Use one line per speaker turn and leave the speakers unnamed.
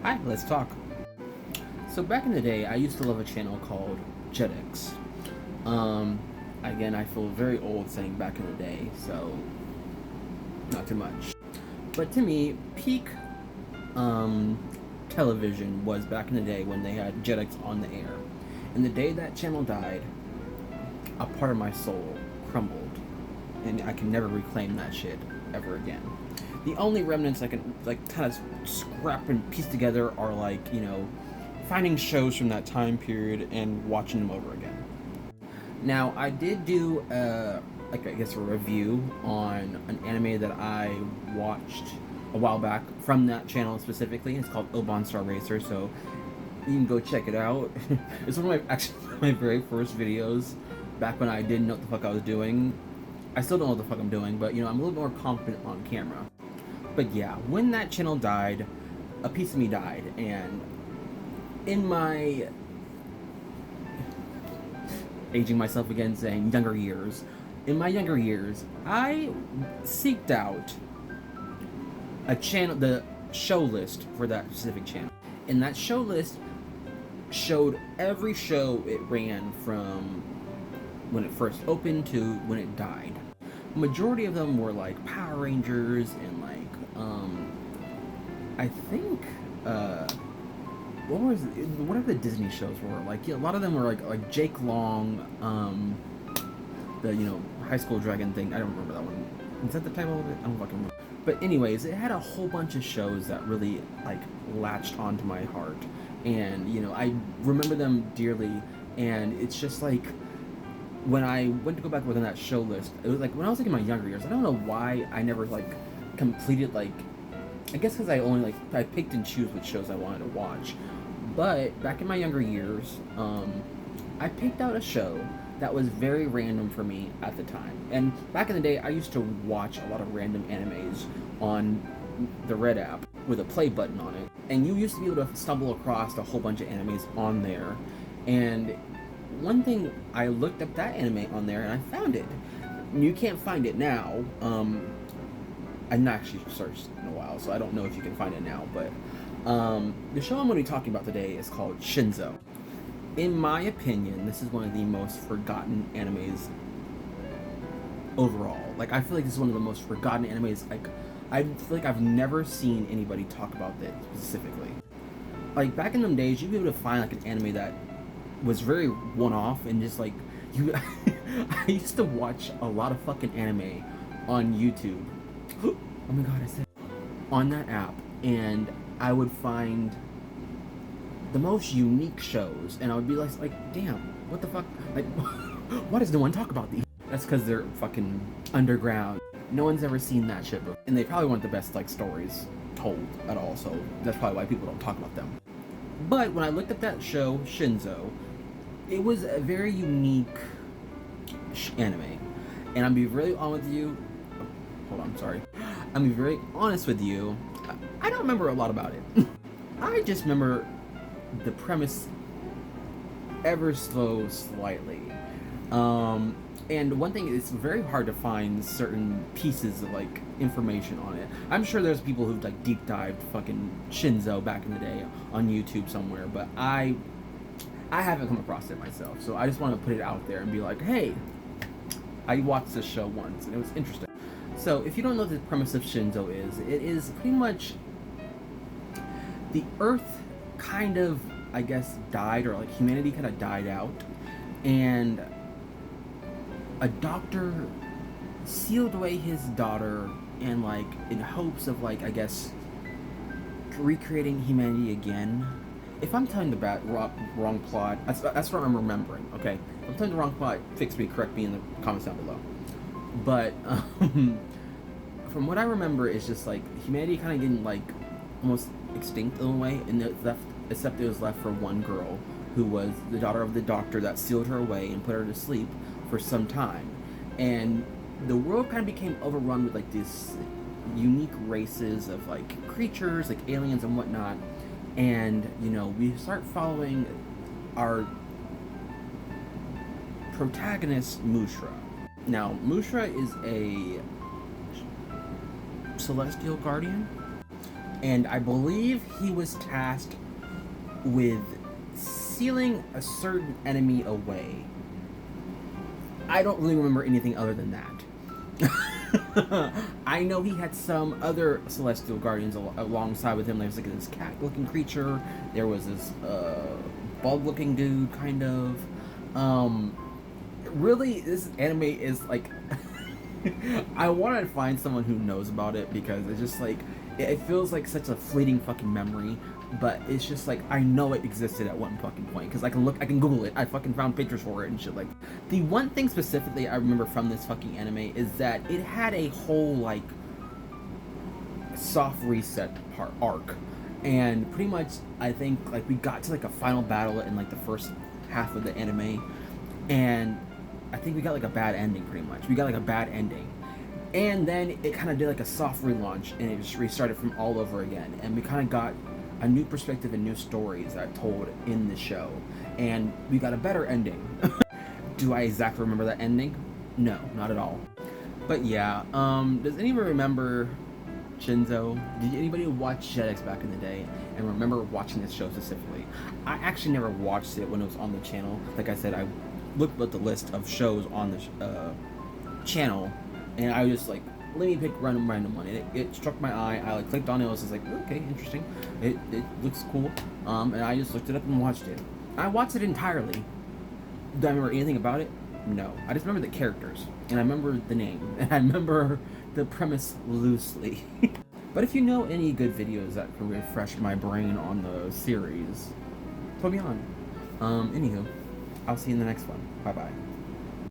Hi, let's talk. So back in the day, I used to love a channel called Jetix. Um, Again, I feel very old saying back in the day, so not too much. But to me, peak television was back in the day when they had Jetix on the air. And the day that channel died, a part of my soul crumbled, and I can never reclaim that shit ever again. The only remnants I can kind of scrap and piece together are finding shows from that time period and watching them over again. Now I did do I guess a review on an anime that I watched a while back from that channel specifically. It's called Oban Star Racer, so you can go check it out. It's one of my very first videos back when I didn't know what the fuck I was doing. I still don't know what the fuck I'm doing, but I'm a little more confident on camera. But yeah, when that channel died, a piece of me died, and in my aging myself again, saying younger years, in my younger years, I seeked out a channel, the show list for that specific channel, and that show list showed every show it ran from when it first opened to when it died. Majority of them were like Power Rangers and I think whatever the Disney shows were, a lot of them were like Jake Long, the High School Dragon thing. I don't remember that one. Is that the title of it? I don't fucking remember. But anyways, it had a whole bunch of shows that really latched onto my heart, and I remember them dearly. And it's just like when I went to go back and look on that show list, it was like when I was in my younger years. I don't know why I never completed I guess because I picked and choose which shows I wanted to watch. But back in my younger years, I picked out a show that was very random for me at the time. And back in the day, I used to watch a lot of random animes on the Red app with a play button on it. And you used to be able to stumble across a whole bunch of animes on there. And one thing, I looked up that anime on there and I found it. You can't find it now. I've not actually searched in a while, so I don't know if you can find it now. But the show I'm going to be talking about today is called Shinzo. In my opinion, this is one of the most forgotten animes overall. I feel like this is one of the most forgotten animes. I feel like I've never seen anybody talk about this specifically. Back in them days, you'd be able to find an anime that was very one-off and just you. I used to watch a lot of fucking anime on YouTube. Oh my god, I said on that app, and I would find the most unique shows, and I would be like, damn, what the fuck? Why does no one talk about these? That's because they're fucking underground. No one's ever seen that shit before, and they probably weren't the best stories told at all. So that's probably why people don't talk about them. But when I looked at that show, Shinzo, it was a very unique anime, and I'm be really honest with you. Hold on, sorry. I'm be very honest with you. I don't remember a lot about it. I just remember the premise ever so slightly. And one thing, it's very hard to find certain pieces of information on it. I'm sure there's people who've deep dived fucking Shinzo back in the day on YouTube somewhere, but I haven't come across it myself. So I just want to put it out there and be like, hey, I watched this show once and it was interesting. So if you don't know what the premise of Shinzo is, it is pretty much the Earth kind of, I guess, died, or humanity kind of died out, and a doctor sealed away his daughter and in hopes of I guess recreating humanity again. If I'm telling the wrong plot, that's what I'm remembering. Okay, if I'm telling the wrong plot, fix me, correct me in the comments down below. But from what I remember, it's just humanity kind of getting almost extinct in a way, and except it was left for one girl who was the daughter of the doctor that sealed her away and put her to sleep for some time. And the world kind of became overrun with these unique races of creatures, aliens and whatnot. And we start following our protagonist, Mushra. Now, Mushra is a celestial guardian, and I believe he was tasked with sealing a certain enemy away. I don't really remember anything other than that. I know he had some other celestial guardians alongside with him. There was like this cat-looking creature. There was this bug-looking dude, kind of. Really, this anime is like... I want to find someone who knows about it, because it's just like... It feels like such a fleeting fucking memory, but it's just like, I know it existed at one fucking point, because I can Google it. I fucking found pictures for it and shit. Like, the one thing specifically I remember from this fucking anime is that it had a whole, like, soft reset arc, and pretty much, I think, like, we got to, like, a final battle in, like, the first half of the anime, and I think we got, like, a bad ending, pretty much. We got, like, a bad ending. And then it kind of did like a soft relaunch, and it just restarted from all over again. And we kind of got a new perspective and new stories that told in the show. And we got a better ending. Do I exactly remember that ending? No, not at all. But yeah, does anyone remember Shinzo? Did anybody watch Jetix back in the day and remember watching this show specifically? I actually never watched it when it was on the channel. Like I said, I looked at the list of shows on the channel, and I was just like, let me pick random one. It struck my eye. I like clicked on it. I was just like, okay, interesting. It looks cool. And I just looked it up and watched it. I watched it entirely. Do I remember anything about it? No. I just remember the characters, and I remember the name, and I remember the premise loosely. But if you know any good videos that can refresh my brain on the series, put me on. Anywho, I'll see you in the next one. Bye bye.